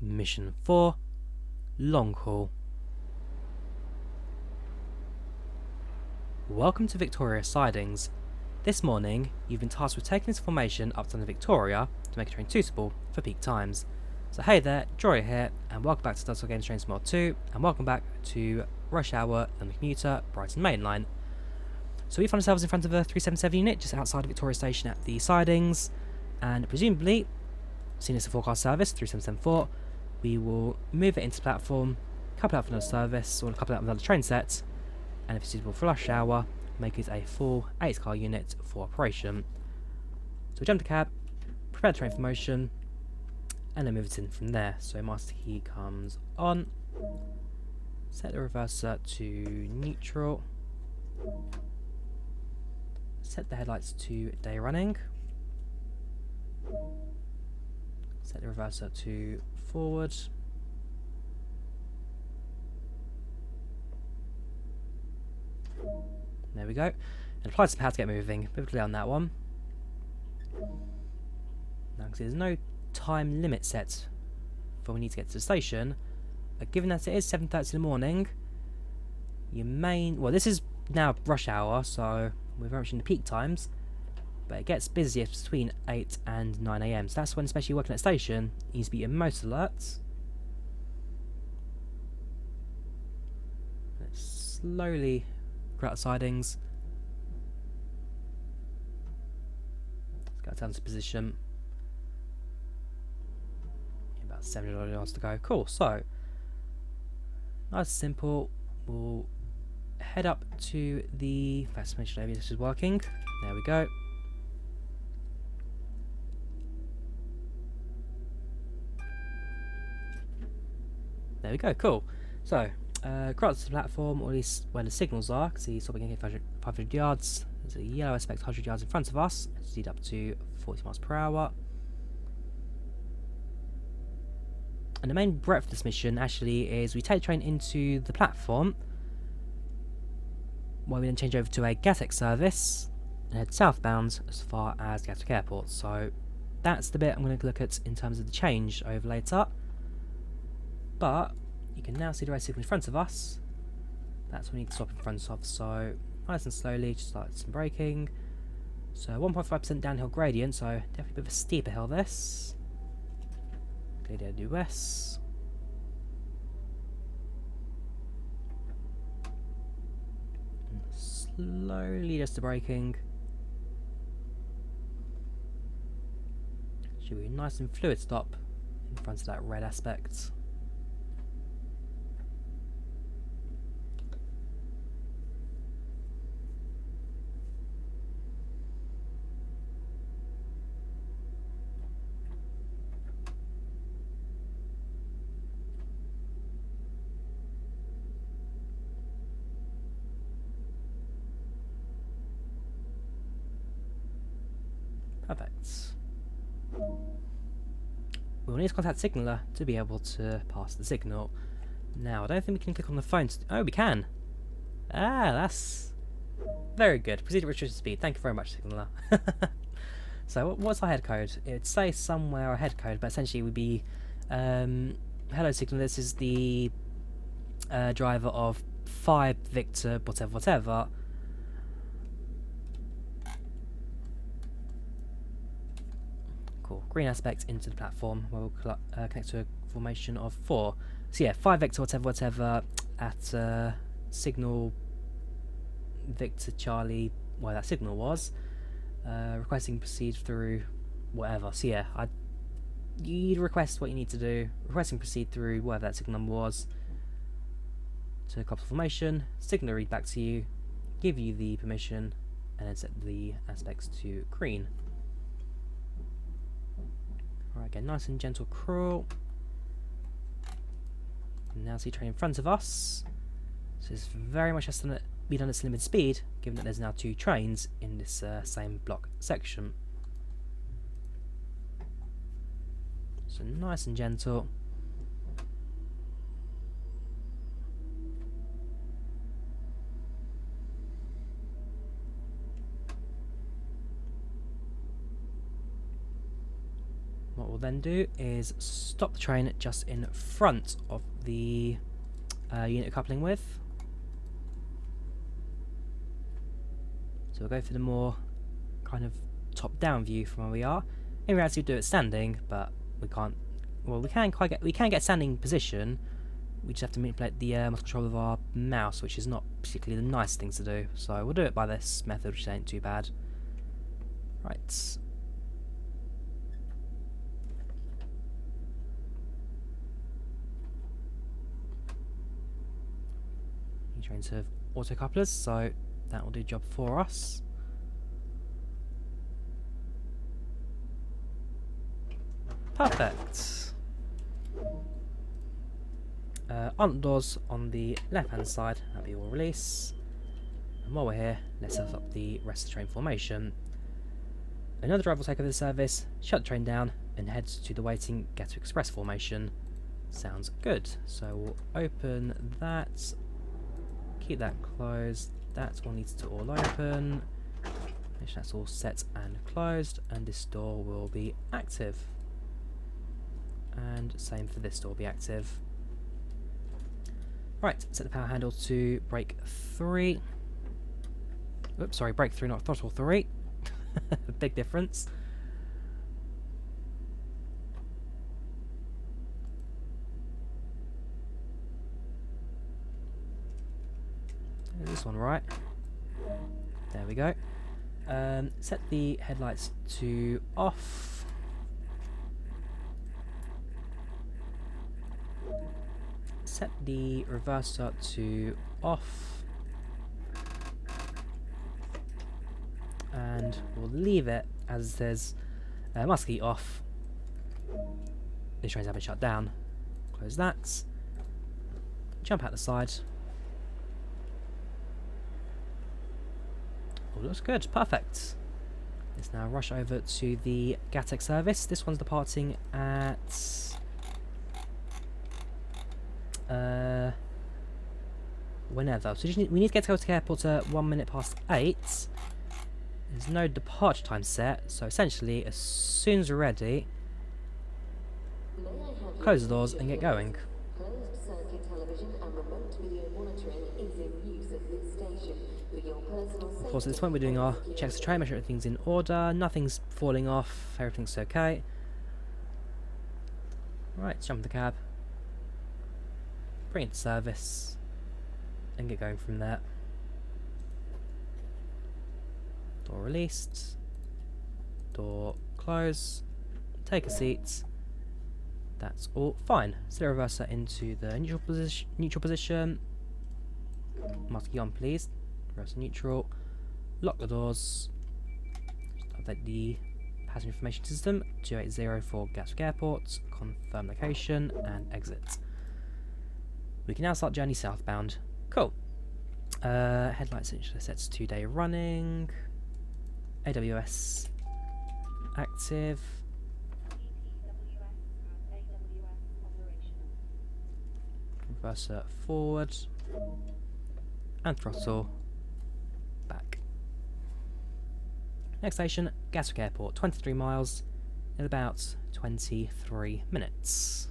Mission 4, Long Haul. Welcome to Victoria Sidings. This morning, you've been tasked with taking this formation up to the Victoria to make a train suitable for peak times. So hey there, Drawyah here, and welcome back to Dovetail Games Trains Mod 2, and welcome back to Rush Hour, London Commuter, Brighton Main Line. So we find ourselves in front of a 377 unit just outside of Victoria Station at the sidings, and presumably, seeing as a forecast service, 3774, we will move it into the platform, couple it up with another service, or couple it up with another train set, and if it's suitable for rush hour, make it a full 8-car unit for operation. So we jump the cab, prepare the train for motion, and then move it in from there. So master key comes on, set the reverser to neutral, set the headlights to day running, set the reverser to forward, there we go, and apply some power to get moving, pivotally on that one. Now there's no time limit set for when we need to get to the station, but given that it is 7:30 in the morning, this is now rush hour, so we're very much in the peak times, but it gets busiest between 8 and 9 AM, so that's when, especially working at a station, you need to be your most alert. Let's slowly go out the sidings. Let's go down to position. About 700 yards to go. Cool, so nice and simple. We'll head up to the vaccination area. This is working. There we go. There we go, cool. So, across the platform, or at least where the signals are, because he's stopping at 500 yards. There's a yellow aspect 100 yards in front of us. Let's speed up to 40 miles per hour. And the main breadth of this mission actually is we take the train into the platform, while we then change over to a Gatwick service and head southbound as far as Gatwick Airport. So that's the bit I'm going to look at in terms of the change over later. But you can now see the red signal in front of us. That's what we need to stop in front of. So nice and slowly, just start some braking. So 1.5% downhill gradient, so definitely a bit of a steeper hill this. Clear due west. Slowly just the braking. Should be a nice and fluid stop in front of that red aspect. Perfect. We'll need to contact signaller to be able to pass the signal. Now, I don't think we can click on the phone. Oh, we can! Ah, that's very good. Proceed at restricted speed. Thank you very much, signaller. So, what's our head code? It would say somewhere our head code, but essentially it would be hello, signaller. This is the driver of 5 Victor, whatever. Cool. Green aspect into the platform where we'll connect to a formation of 4. So yeah, 5 Victor whatever at signal Victor Charlie, where that signal was. Requesting proceed through whatever. So yeah, you request what you need to do. Requesting proceed through whatever that signal number was to copy the formation. Signal read back to you, give you the permission, and then set the aspects to green. Alright, again, nice and gentle crawl. Now see train in front of us. So this very much has to be done at limited speed, given that there's now 2 trains in this same block section. So nice and gentle. What what we'll then do is stop the train just in front of the unit we're coupling with. So we'll go for the more kind of top-down view from where we are. In reality, we do it standing, but we can't. Well, we can get standing position. We just have to manipulate the mouse control of our mouse, which is not particularly the nice thing to do. So we'll do it by this method, which ain't too bad. Right. New trains have auto couplers, so that will do the job for us. Perfect. On doors on the left hand side, that'll be all release. And while we're here, let's set up the rest of the train formation. Another driver will take over the service, shut the train down, and head to the waiting Gatwick Express formation. Sounds good. So we'll open that, keep that closed, that all needs to all open, make sure that's all set and closed, and this door will be active. And same for this door will be active. Right, set the power handle to brake 3. Oops, sorry, brake 3, not throttle 3. Big difference. This one right. There we go. Set the headlights to off. Set the reverser to off. And we'll leave it as there's must key off. The trains haven't shut down. Close that. Jump out the side. All looks good, perfect. Let's now rush over to the Gatwick service. This one's departing at whenever. So we need to get to Gatwick Airport at 1 minute past 8. There's no departure time set, so essentially as soon as we're ready, close the doors and get going. Closed circuit television and remote video monitoring is in use at this station. For your personal safety. Of course, at this point we're doing our checks to train, make sure everything's in order, nothing's falling off, everything's okay. Right, jump in the cab, bring it to service, and get going from there. Door released, door close, take a seat. That's all fine. Set the reverser into the neutral position. Must key on, please. Reverser neutral. Lock the doors. Update the passenger information system. 280 for Gatwick Airport. Confirm location and exit. We can now start journey southbound. Cool. Headlights set to 2-day running. AWS active. Reverser forward and throttle back. Next station, Gatwick Airport, 23 miles in about 23 minutes.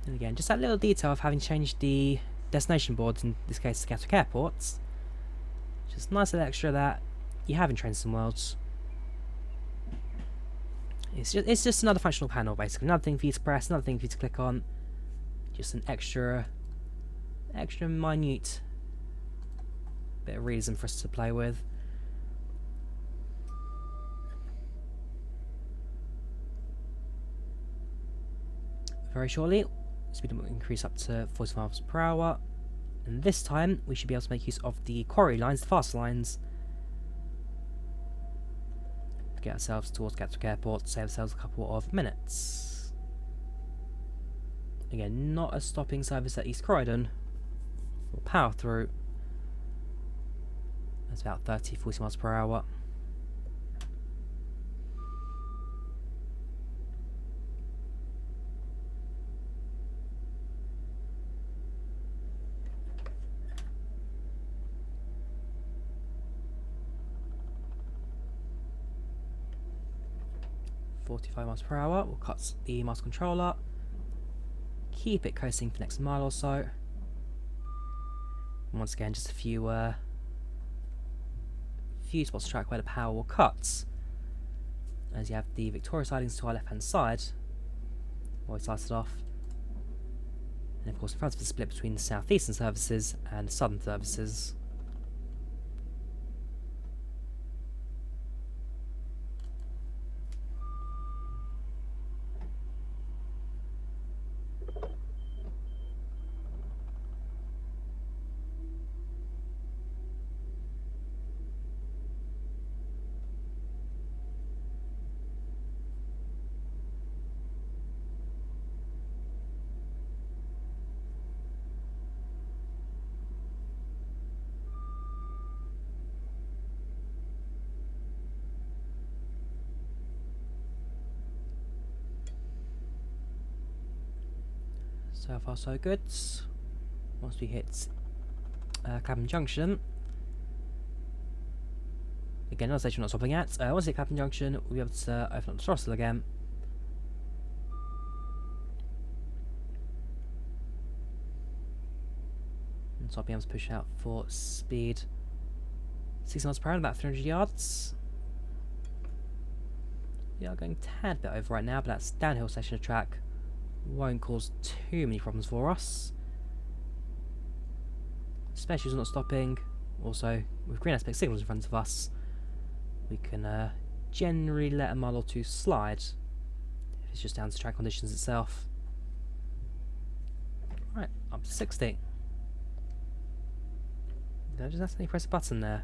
And again, just that little detail of having changed the destination boards, in this case Gatwick Airport. Just nice little extra that you have in Trains and Worlds. It's just another functional panel, basically. Another thing for you to press, another thing for you to click on. Just an extra minute bit of reason for us to play with. Very shortly, speed will increase up to 45 miles per hour, and this time we should be able to make use of the Quarry Lines, the fast lines, get ourselves towards Gatwick Airport, save ourselves a couple of minutes. Again, not a stopping service at East Croydon. We'll power through. That's about 30-40 miles per hour. .5 miles per hour. We'll cut the master controller. Keep it coasting for the next mile or so. And once again, just a few spots to track where the power will cut. As you have the Victoria sidings to our left hand side, always sliced it off. And of course in front of the split between the southeastern services and the southern services. So far so good. Once we hit Clapham Junction, again another station we're not stopping at, once we hit Clapham Junction we'll be able to open up the throttle again. And so I'll be able to push out for speed 60 miles per hour, about 300 yards. We are going a tad bit over right now, but that's downhill section of track. Won't cause too many problems for us, especially as we're not stopping. Also, with green aspect signals in front of us, we can generally let a mile or two slide if it's just down to track conditions itself. Right, up to 60. Did I just accidentally press a button there?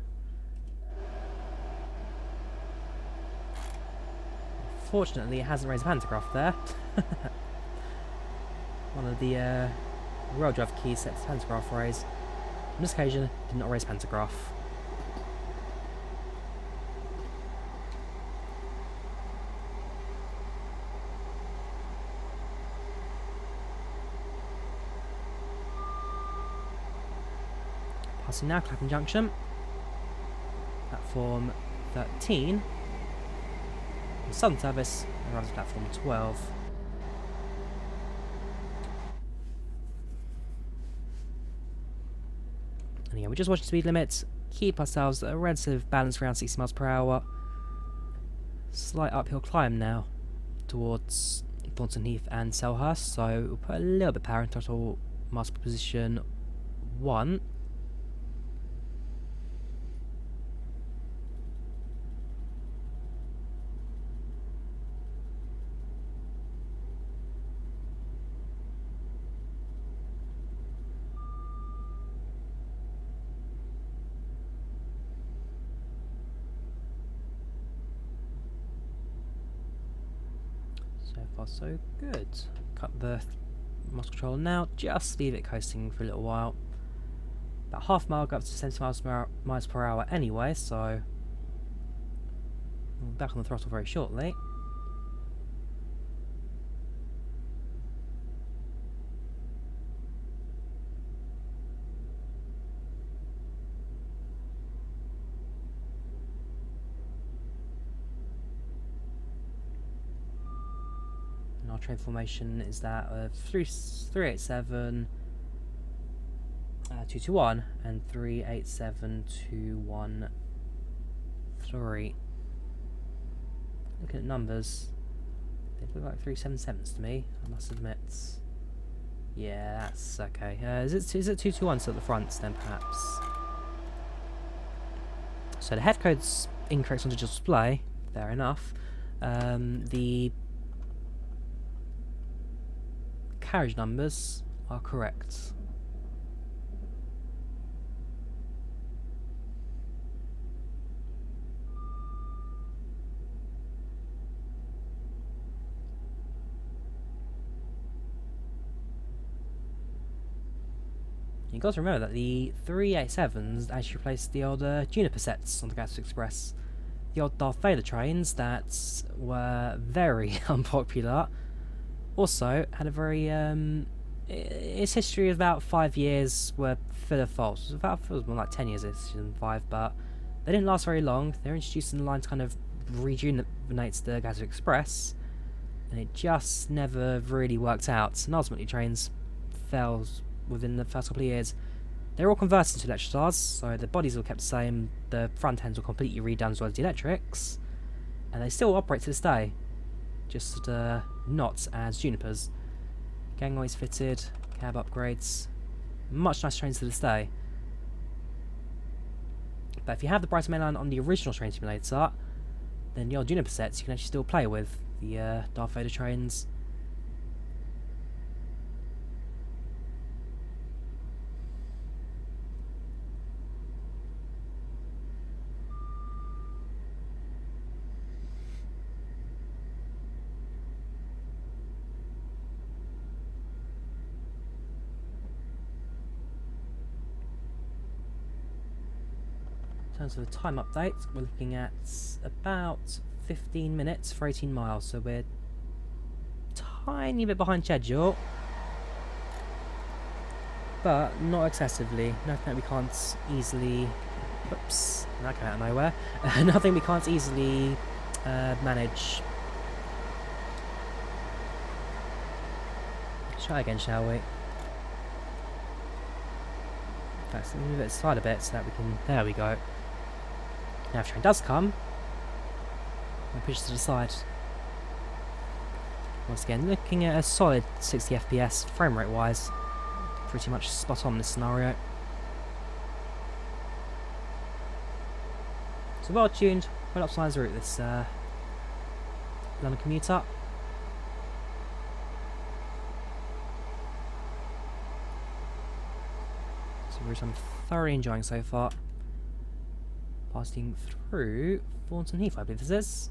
Fortunately, it hasn't raised a pantograph there. One of the rail drive keys sets the pantograph raise. On this occasion, it did not raise pantograph. Passing now Clapham Junction, platform 13. The southern service arrives at platform 12. And again, we're just watching speed limits, keep ourselves at a relative balance around 60 miles per hour. Slight uphill climb now towards Thornton Heath and Selhurst, so we'll put a little bit of power in throttle master position 1. So far so good. Cut the master controller now, just leave it coasting for a little while. About half mile, go up to 70 miles per hour anyway, so we'll be back on the throttle very shortly. And our train formation is that of 387 221 and 387 213. Looking at numbers, they look like 377s to me, I must admit. Yeah, that's okay. Is it 221 at the front then perhaps? So the head code's incorrect on digital display, fair enough. The carriage numbers are correct. You've got to remember that the 387s actually replaced the old Juniper sets on the Gatwick Express. The old Darth Vader trains that were very unpopular. Also, had a very its history of about 5 years were full of faults. It was more like 10 years this season 5, but they didn't last very long. They were introduced in the line to kind of rejuvenate the Gatwick Express, and it just never really worked out. And ultimately, trains fell within the first couple of years. They were all converted to electric cars, so the bodies all kept the same. The front ends were completely redone as well as the electrics, and they still operate to this day, just not as Junipers. Gangways fitted, cab upgrades, much nicer trains to this day. But if you have the Brighton Main Line on the original train simulator, then the old Juniper sets you can actually still play with. The Darth Vader trains. In terms of the time update, we're looking at about 15 minutes for 18 miles, so we're tiny bit behind schedule, but not excessively. Nothing that we can't easily... Oops, that came out of nowhere. Nothing we can't easily manage. Let's try again, shall we? Let's move it aside a bit so that we can... There we go. Now if the train does come, I'll push it to the side. Once again, looking at a solid 60 FPS frame rate wise. Pretty much spot on this scenario. So well tuned, well optimised route, this London Commuter. So route I'm thoroughly enjoying so far. Passing through Thornton Heath, I believe this is.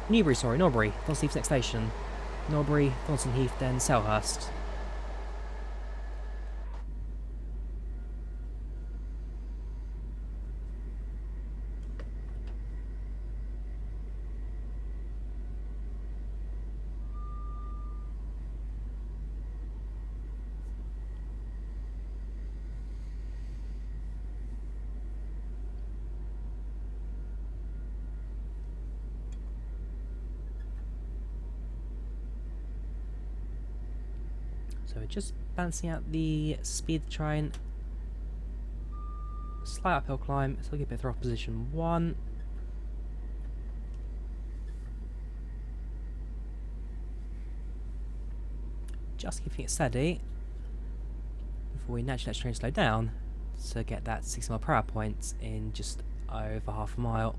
Norbury, Thornton Heath's next station. Norbury, Thornton Heath, then Selhurst. So we're just balancing out the speed of the train. Slight uphill climb, so we'll get a bit of throttle position 1. Just keeping it steady before we naturally let the train slow down to get that 60 mph point in just over half a mile.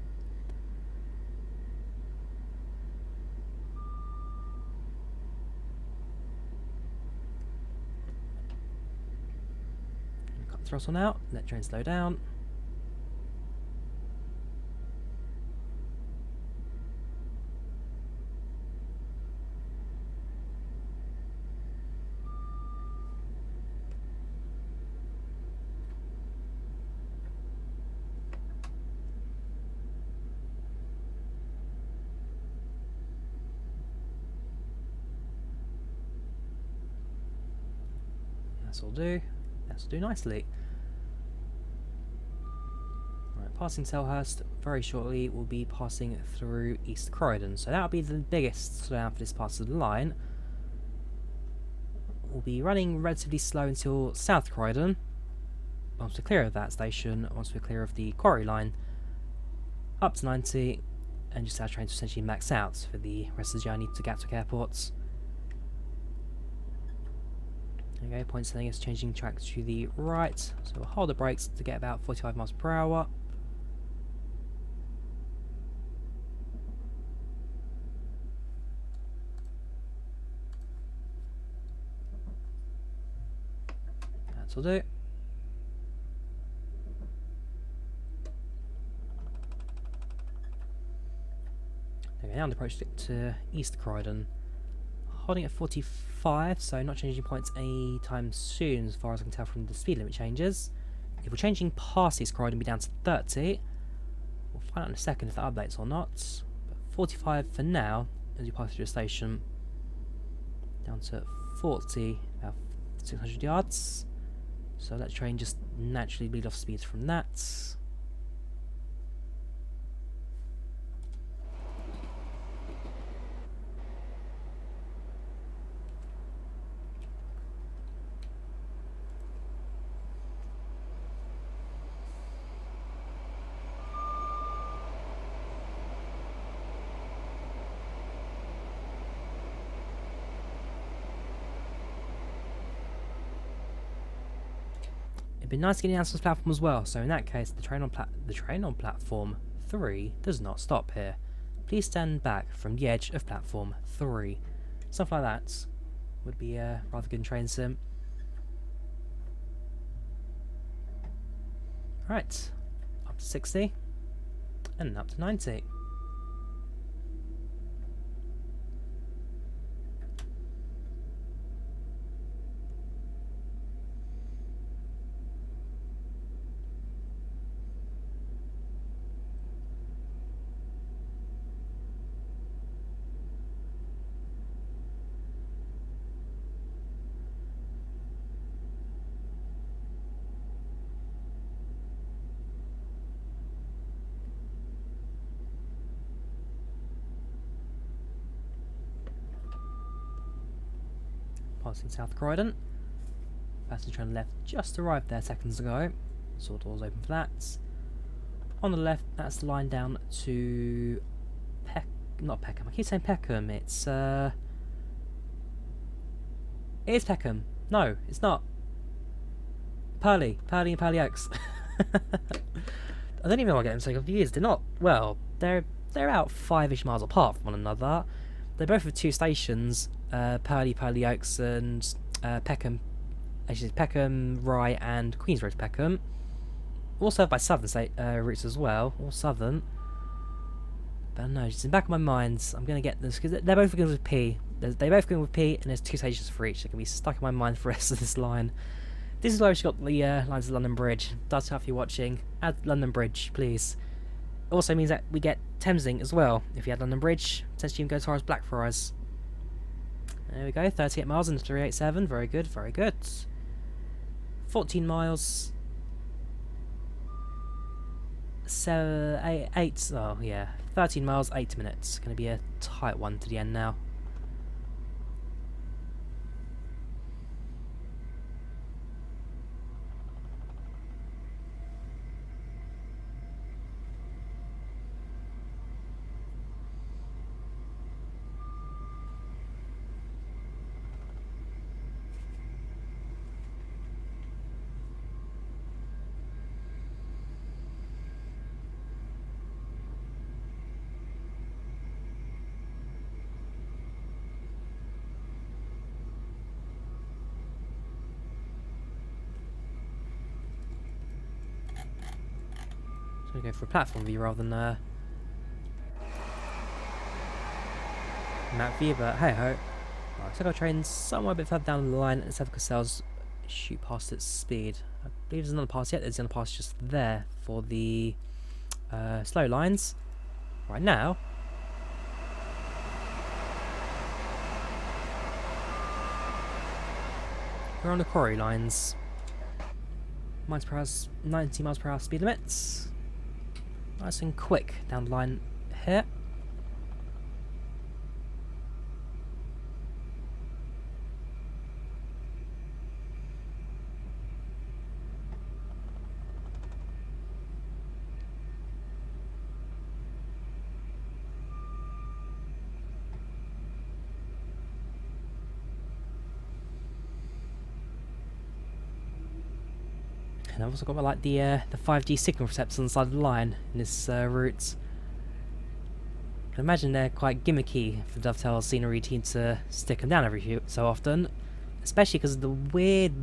Throttle now, let train slow down. That'll do. That'll do nicely. Passing Selhurst, very shortly we'll be passing through East Croydon, so that'll be the biggest slowdown for this part of the line. We'll be running relatively slow until South Croydon. Once we're clear of that station, once we're clear of the Quarry Line, up to 90, and just our train to essentially max out for the rest of the journey to Gatwick Airport. Okay, points telling us changing track to the right, so we'll hold the brakes to get about 45 miles per hour. That'll do. Okay, now the approach to East Croydon. holding at 45, so not changing points anytime soon as far as I can tell from the speed limit changes. If we're changing past these corridors and be down to 30, we'll find out in a second if that updates or not. But 45 for now as you pass through the station. Down to 40, about 600 yards. So let the train just naturally bleed off speeds from that. It'd be nice to get down to this platform as well, so in that case the train on platform 3 does not stop here. Please stand back from the edge of platform 3. Stuff like that would be rather good in train sim. Right, up to 60 and up to 90. Passing South Croydon. Passenger train left just arrived there seconds ago. Saw doors open for that. On the left, that's the line down to not Peckham. I keep saying Peckham. It is Peckham. No, it's not. Purley and Purley Oaks. I don't even know why I get them so confused. They're not. Well, they're out 5-ish miles apart from one another. They both have 2 stations. Purley Oaks and Peckham, actually Peckham, Rye and Queen's Road to Peckham. All served by Southern routes as well, all Southern. But no, just in the back of my mind, I'm going to get this, because they're both going with P. They both going with P, and there's 2 stations for each. They're going to be stuck in my mind for the rest of this line. This is where we've got the lines of London Bridge. Does help if you're watching. Add London Bridge, please. It also means that we get Thameslink as well. If you add London Bridge, potentially you can go as far as Blackfriars. There we go, 38 miles into 387, very good, very good. 14 miles. 13 miles, 8 minutes. Going to be a tight one to the end now. So we go for a platform view rather than map view, but hey ho. Right, so I've got trains somewhere a bit further down the line instead of Castells shoot past its speed. I believe there's another pass yet, there's another pass just there for the slow lines. Right now, we're on the Quarry Lines. 90 miles per hour speed limits. Nice and quick down the line here. And I've also got like the 5G signal receptors on the side of the line in this route. I can imagine they're quite gimmicky for Dovetail scenery team to stick them down every so often, especially because of the weird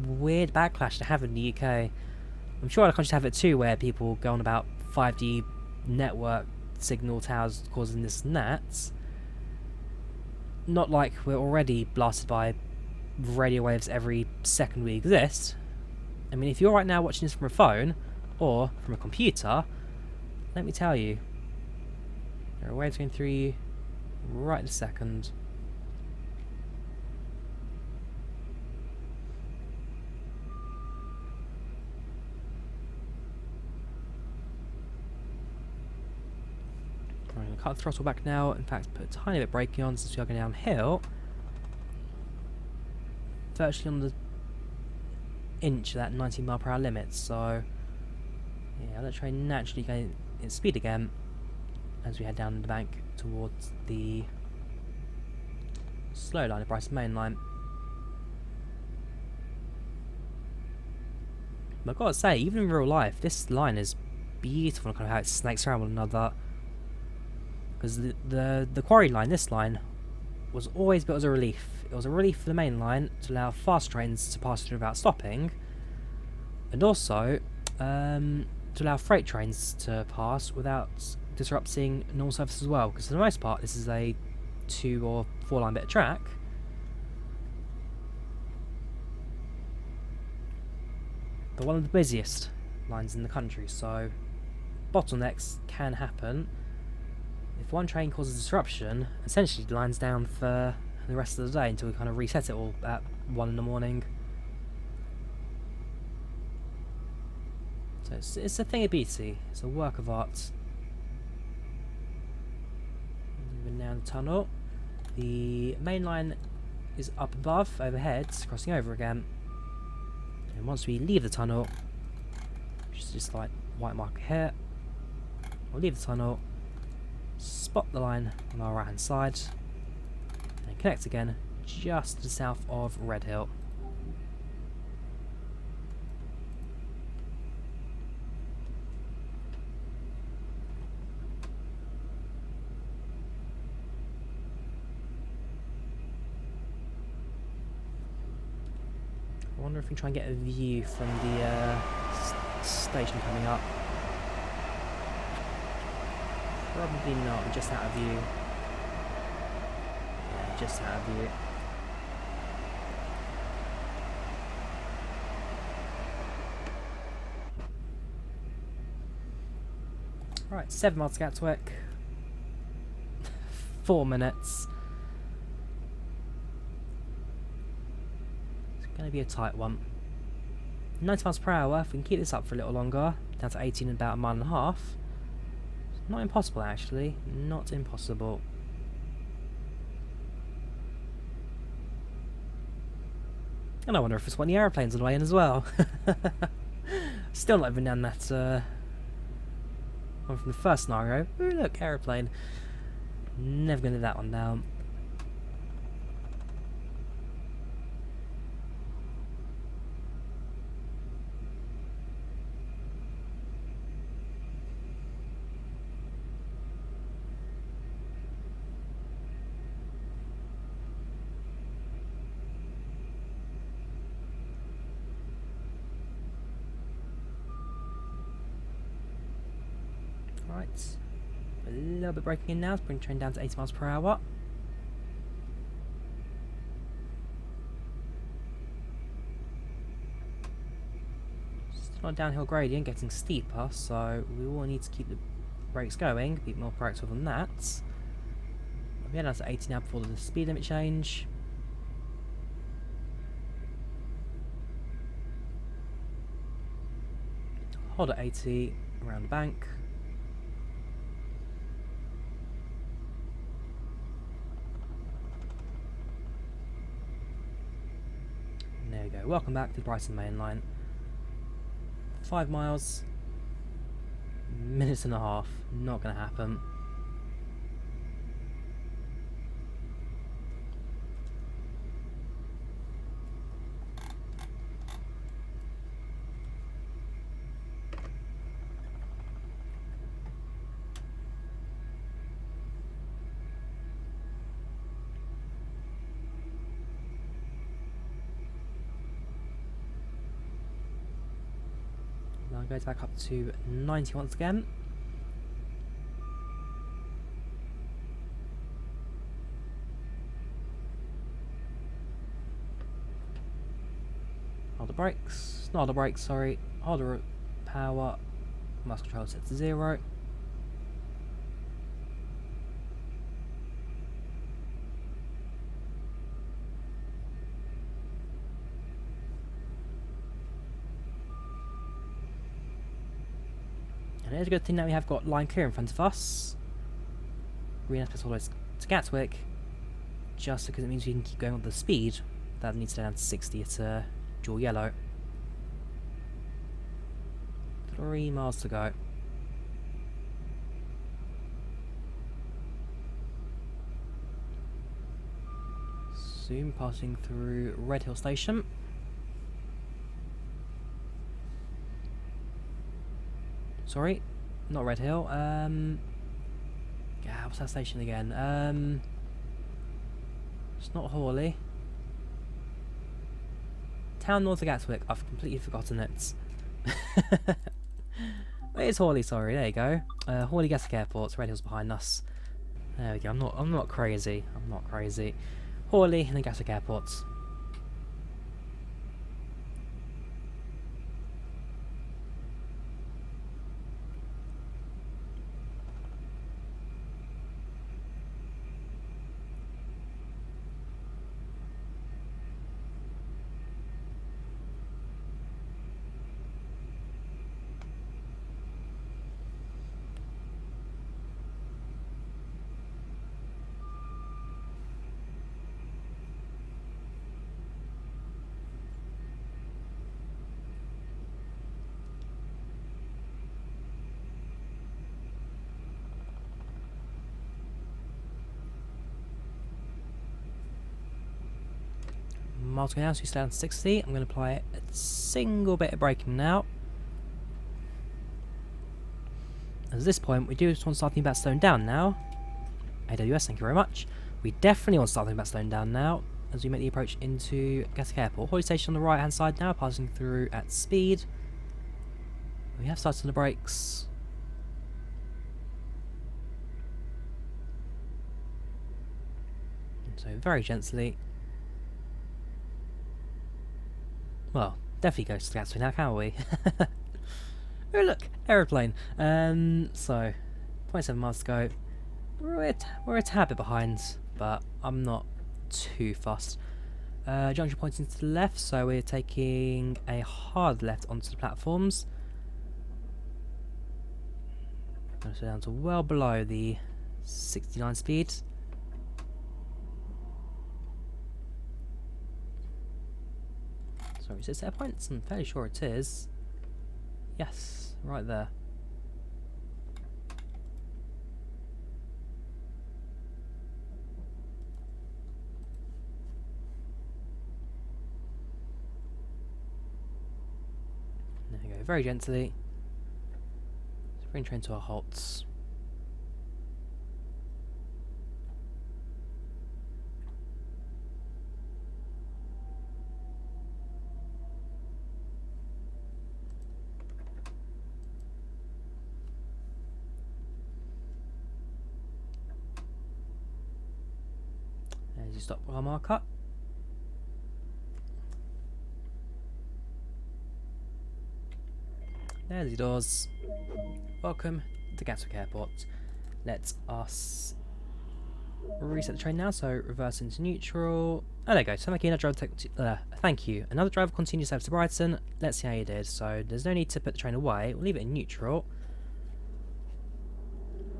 backlash they have in the UK. I'm sure I can just have it too, where people go on about 5G network signal towers causing this and that. not like we're already blasted by radio waves every second we exist. I mean, if you're right now watching this from a phone or from a computer, let me tell you, there are waves going through you right this second. I'm going to cut the throttle back now. In fact, put a tiny bit of braking on since we are going downhill. Virtually on the inch of that 90 mph limit, so yeah, let the train naturally gain its speed again as we head down the bank towards the slow line of Brighton Main Line. But I've got to say, even in real life, this line is beautiful, kind of how it snakes around one another. Because the Quarry Line, this line, was always built as a relief. It was a relief for the main line to allow fast trains to pass through without stopping, and also to allow freight trains to pass without disrupting normal service as well. Because for the most part, this is a 2 or 4 line bit of track. But one of the busiest lines in the country, so bottlenecks can happen. If one train causes disruption, essentially the line's down for the rest of the day until we kind of reset it all at 1 in the morning. So it's a thing of beauty. It's a work of art. Moving down the tunnel. The main line is up above, overhead, crossing over again. And once we leave the tunnel, which is just like white marker here, we'll leave the tunnel, spot the line on our right hand side, and connect again just to the south of Redhill. I wonder if we can try and get a view from the station coming up. Probably not, I'm just out of view. Yeah, just out of view. Right, 7 miles to Gatwick. 4 minutes. It's going to be a tight one. 90 miles per hour, if we can keep this up for a little longer, down to 18 in about 1.5 miles. Not impossible, actually. Not impossible. And I wonder if it's one of the aeroplanes on the way in as well. Still not even down that one from the first scenario. Ooh, look, aeroplane. Never going to do that one down. Right, a little bit braking in now, let's bring the train down to 80 miles per hour. Still on a downhill gradient, getting steeper, so we will need to keep the brakes going, be more proactive on that. I'll be down to 80 now before the speed limit change. Hold at 80, around the bank. There we go, welcome back to the Brighton Main Line. 5 miles, minutes and a half, not going to happen. Now goes back up to 90 once again. brakes. Not the brakes, sorry. Hold the power. Master control set to 0. And it is a good thing that we have got line clear in front of us. Green aspects all the way to Gatwick, just because it means we can keep going with the speed. That needs to go down to 60 at dual yellow. 3 miles to go. Soon passing through Red Hill Station. Sorry, not Red Hill. Yeah, what's that station again? It's not Hawley. Town north of Gatwick. I've completely forgotten it. It's Hawley. Sorry, there you go. Hawley Gatwick Airport. Red Hill's behind us. There we go. I'm not crazy. I'm not crazy. Hawley and then Gatwick Airport. Miles going down, so you stay down to 60. I'm going to apply a single bit of braking now. At this point, we do just want to start thinking about slowing down now. AWS, thank you very much. We definitely want to start thinking about slowing down now as we make the approach into Gatwick Airport. Hawley Station on the right hand side now, passing through at speed. We have started on the brakes. So very gently. Well, definitely goes to Gatwick now, can't we? Oh look, aeroplane. So 0.7 miles to go. We're a tad bit behind, but I'm not too fussed. Junction pointing to the left, so we're taking a hard left onto the platforms. Going to slow down to well below the 69 speed. Sorry, is it set points? I'm fairly sure it is. Yes, right there. There we go, very gently. Let's bring train to our halts. As you stop our marker. There's the doors. Welcome to Gatwick Airport. Let us reset the train now, so reverse into neutral. Oh, there you go. So thank you. Another driver continues service to Brighton. Let's see how you did. So there's no need to put the train away. We'll leave it in neutral.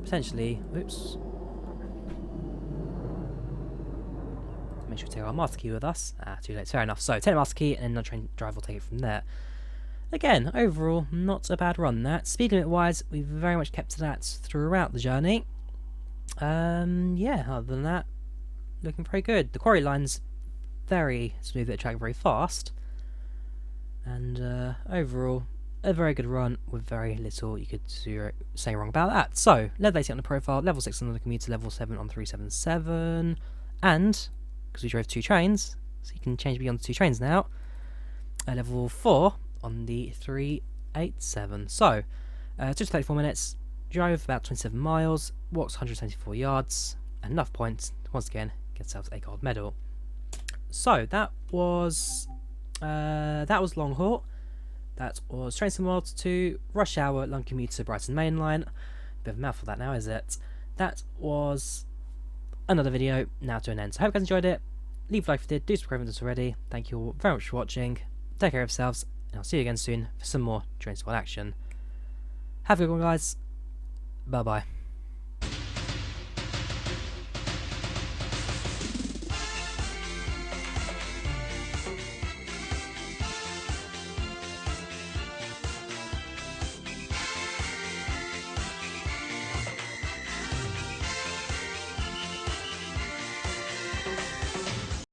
Potentially, oops. Make sure we take our master key with us. Too late. Fair enough. So take the master key, and then the train driver will take it from there. Again, overall, not a bad run. That speed limit wise, we've very much kept to that throughout the journey. Yeah. Other than that, looking pretty good. The Quarry Lines, very smooth at track, very fast, and overall, a very good run with very little you could say wrong about that. So, level 80 on the profile, level 6 on the commuter, level 7 on 377, and because we drove 2 trains, so you can change beyond 2 trains now. Level 4 on the 387. So, just 34 minutes, drove about 27 miles, walks 174 yards, enough points to once again get ourselves a gold medal. So, that was That was long haul. That was Train Sim World 2, Rush Hour, London Commuter, Brighton Main Line. Bit of a mouthful that now, is it? That was another video, now to an end. So I hope you guys enjoyed it. Leave a like if you did, do subscribe if you haven't already. Thank you all very much for watching. Take care of yourselves, and I'll see you again soon for some more Train Sim World action. Have a good one, guys. Bye bye.